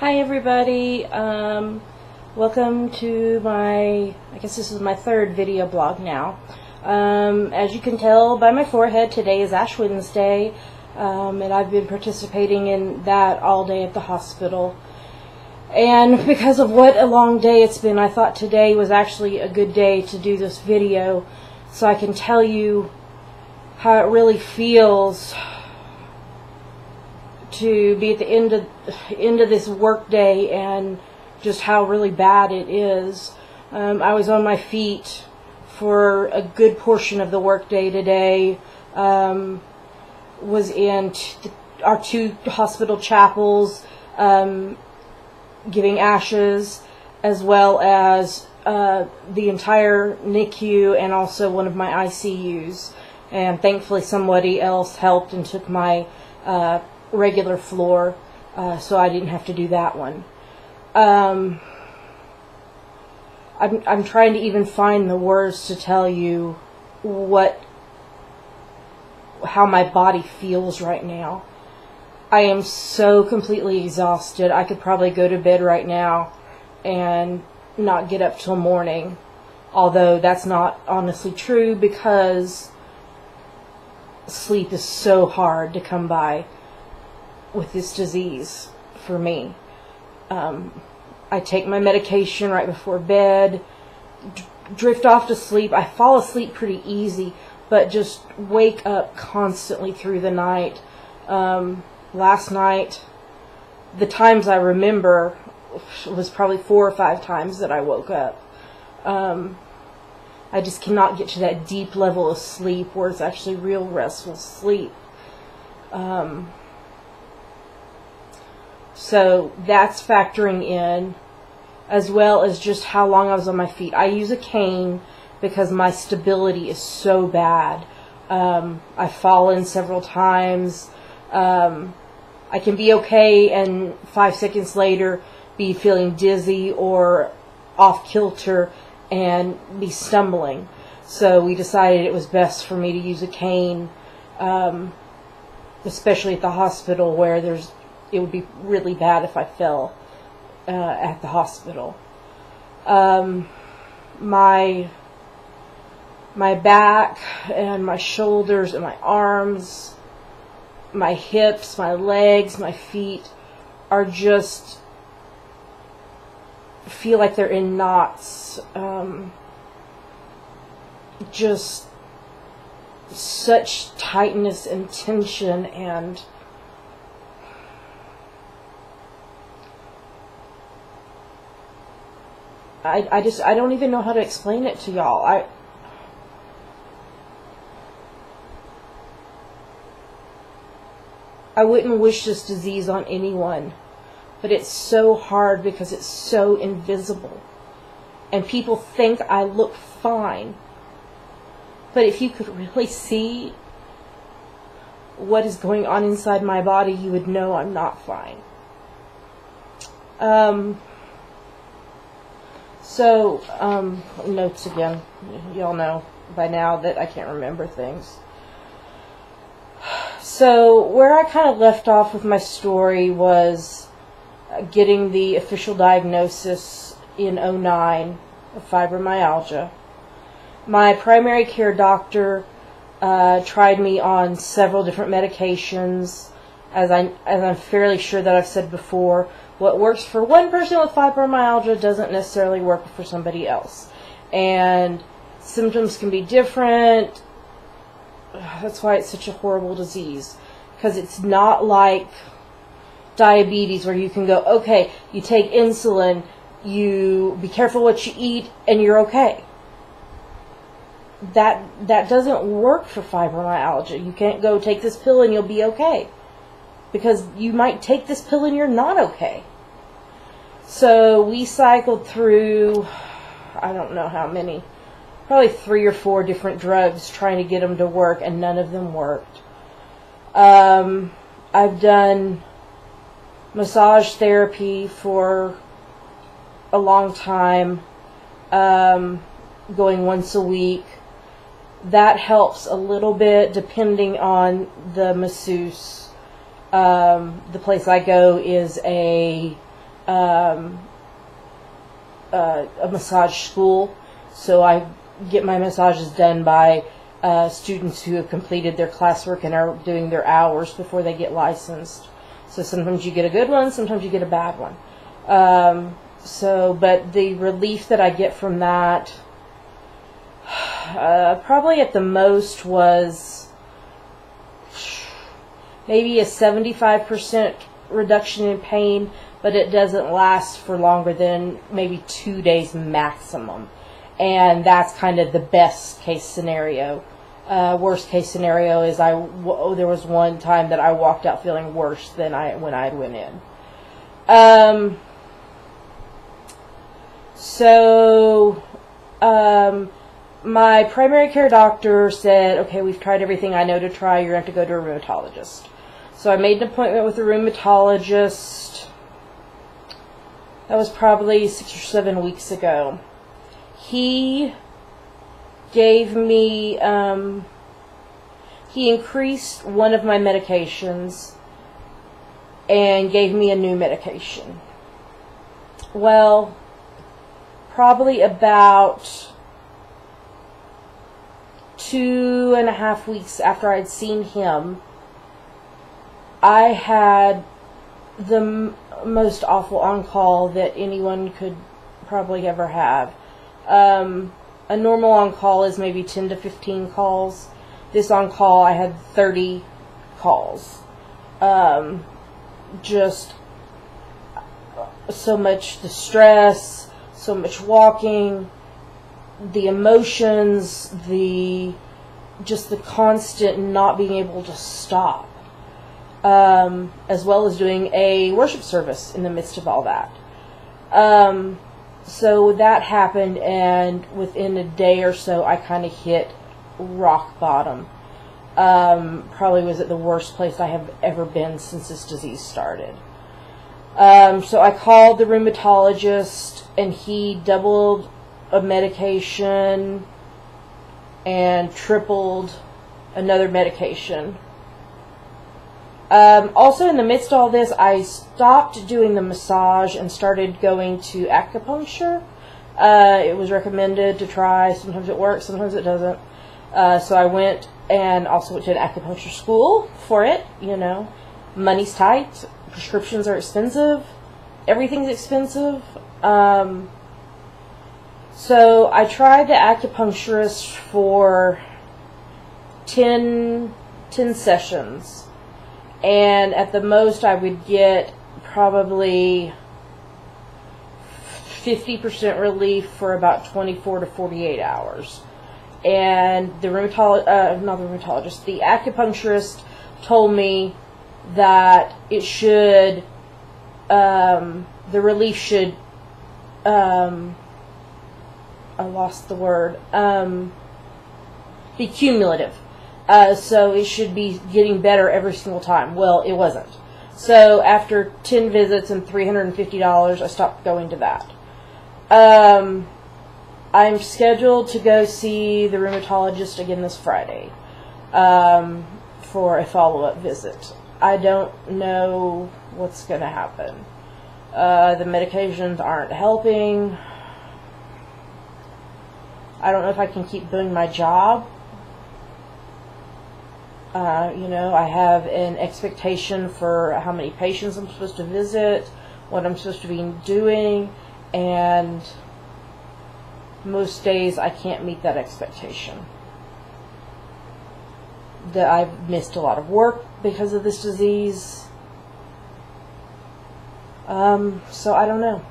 Hi everybody, welcome to I guess this is my third video blog now. As you can tell by my forehead, today is Ash Wednesday, and I've been participating in that all day at the hospital. And because of what a long day it's been, I thought today was actually a good day to do this video so I can tell you how it really feels to be at the end of this work day and just how really bad it is. I was on my feet for a good portion of the work day today. Was in our two hospital chapels, giving ashes, as well as the entire NICU and also one of my ICUs. And thankfully somebody else helped and took my regular floor, so I didn't have to do that one. I'm trying to even find the words to tell you how my body feels right now. I am so completely exhausted. I could probably go to bed right now and not get up till morning, although that's not honestly true because sleep is so hard to come by with this disease for me. I take my medication right before bed, drift off to sleep. I fall asleep pretty easy, but just wake up constantly through the night. Last night, the times I remember was probably 4 or 5 times that I woke up. I just cannot get to that deep level of sleep where it's actually real restful sleep. So that's factoring in, as well as just how long I was on my feet. I use a cane because my stability is so bad. I've fallen several times. I can be okay and 5 seconds later be feeling dizzy or off kilter and be stumbling. So we decided it was best for me to use a cane, especially at the hospital where it would be really bad if I fell at the hospital. My back and my shoulders and my arms, my hips, my legs, my feet are just feel like they're in knots. Just such tightness and tension, and I don't even know how to explain it to y'all. I wouldn't wish this disease on anyone, but it's so hard because it's so invisible. And people think I look fine. But if you could really see what is going on inside my body, you would know I'm not fine. Notes again. Y'all know by now that I can't remember things. So, where I kind of left off with my story was getting the official diagnosis in 2009 of fibromyalgia. My primary care doctor tried me on several different medications. As I'm fairly sure that I've said before, what works for one person with fibromyalgia doesn't necessarily work for somebody else. And symptoms can be different. That's why it's such a horrible disease. Because it's not like diabetes where you can go, okay, you take insulin, you be careful what you eat, and you're okay. That doesn't work for fibromyalgia. You can't go take this pill and you'll be okay. Because you might take this pill and you're not okay. So we cycled through, I don't know how many, probably 3 or 4 different drugs trying to get them to work, and none of them worked. I've done massage therapy for a long time, going once a week. That helps a little bit depending on the masseuse. The place I go is a a massage school, so I get my massages done by students who have completed their classwork and are doing their hours before they get licensed. So sometimes you get a good one, sometimes you get a bad one. But the relief that I get from that, probably at the most was maybe a 75% reduction in pain, but it doesn't last for longer than maybe 2 days maximum. And that's kind of the best case scenario. Worst case scenario is there was one time that I walked out feeling worse than when I went in. My primary care doctor said, okay, we've tried everything I know to try. You're going to have to go to a rheumatologist. So I made an appointment with a rheumatologist. That was probably 6 or 7 weeks ago. He gave me, he increased one of my medications and gave me a new medication. Well, probably about 2.5 weeks after I'd seen him, I had the most awful on-call that anyone could probably ever have. A normal on-call is maybe 10 to 15 calls. This on-call, I had 30 calls. Just so much the stress, so much walking, the emotions, just the constant not being able to stop, as well as doing a worship service in the midst of all that. So that happened, and within a day or so, I kind of hit rock bottom. Probably was at the worst place I have ever been since this disease started. So I called the rheumatologist, and he doubled a medication and tripled another medication. Also, in the midst of all this, I stopped doing the massage and started going to acupuncture. It was recommended to try. Sometimes it works, sometimes it doesn't. So I went and also went to an acupuncture school for it. You know, money's tight, prescriptions are expensive, everything's expensive. So I tried the acupuncturist for 10 sessions. And at the most, I would get probably 50% relief for about 24 to 48 hours. And the acupuncturist told me that it should, the relief should, I lost the word, be cumulative. So it should be getting better every single time. Well, it wasn't. So after 10 visits and $350, I stopped going to that. I'm scheduled to go see the rheumatologist again this Friday for a follow-up visit. I don't know what's going to happen. The medications aren't helping. I don't know if I can keep doing my job. I have an expectation for how many patients I'm supposed to visit, what I'm supposed to be doing, and most days I can't meet that expectation. That I've missed a lot of work because of this disease. So I don't know.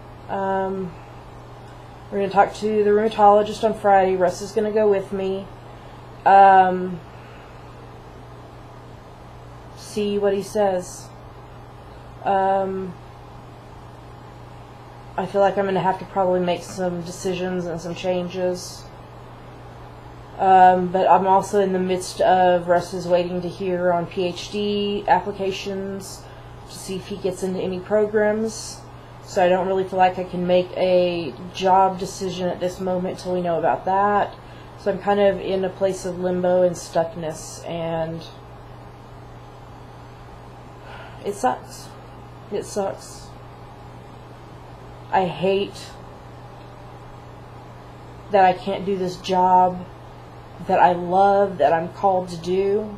We're going to talk to the rheumatologist on Friday. Russ is going to go with me. See what he says. I feel like I'm going to have to probably make some decisions and some changes. But I'm also in the midst of Russ is waiting to hear on PhD applications to see if he gets into any programs. So I don't really feel like I can make a job decision at this moment until we know about that. So I'm kind of in a place of limbo and stuckness, and it sucks. It sucks. I hate that I can't do this job that I love, that I'm called to do.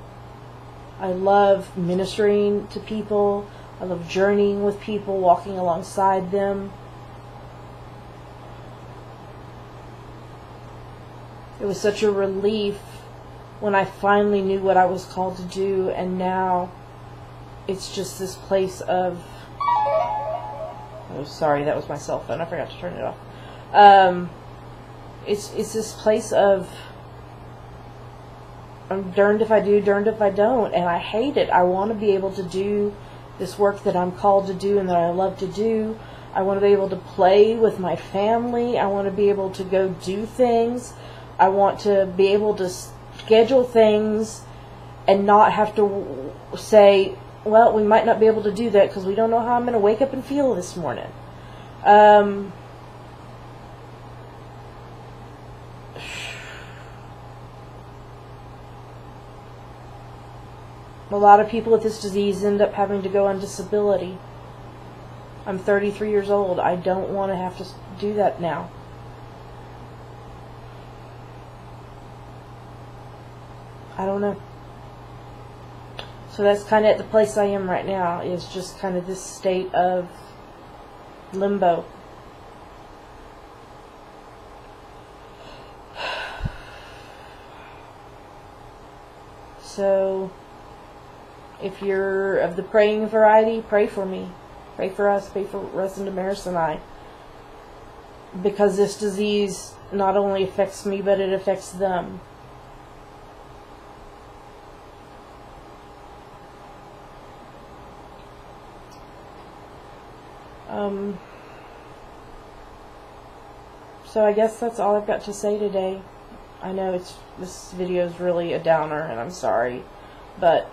I love ministering to people. I love journeying with people, walking alongside them. It was such a relief when I finally knew what I was called to do, and now it's just this place of... Oh, sorry, that was my cell phone. I forgot to turn it off. It's this place of... I'm darned if I do, darned if I don't, and I hate it. I want to be able to do this work that I'm called to do and that I love to do. I want to be able to play with my family. I want to be able to go do things. I want to be able to schedule things and not have to say, well, we might not be able to do that because we don't know how I'm going to wake up and feel this morning. A lot of people with this disease end up having to go on disability. I'm 33 years old. I don't want to have to do that now. I don't know. So that's kind of at the place I am right now, is just kind of this state of limbo. So, if you're of the praying variety, pray for me. Pray for us. Pray for Russ and Damaris and I. Because this disease not only affects me, but it affects them. So I guess that's all I've got to say today. I know this video is really a downer, and I'm sorry, but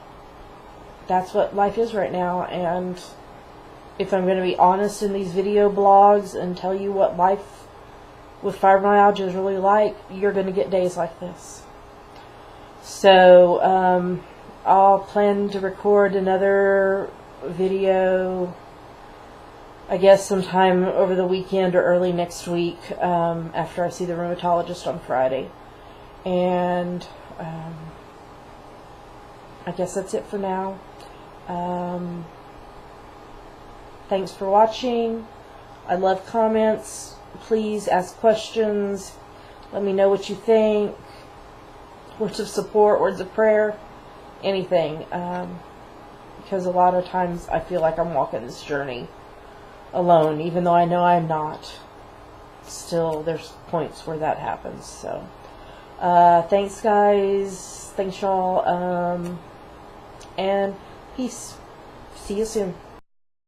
that's what life is right now. And if I'm going to be honest in these video blogs and tell you what life with fibromyalgia is really like, you're going to get days like this. So I'll plan to record another video, I guess sometime over the weekend or early next week, after I see the rheumatologist on Friday. And I guess that's it for now. Thanks for watching. I love comments. Please ask questions. Let me know what you think. Words of support, words of prayer, anything. Because a lot of times I feel like I'm walking this journey alone, even though I know I'm not. Still, there's points where that happens. So, thanks guys. Thanks y'all. And peace. See you soon.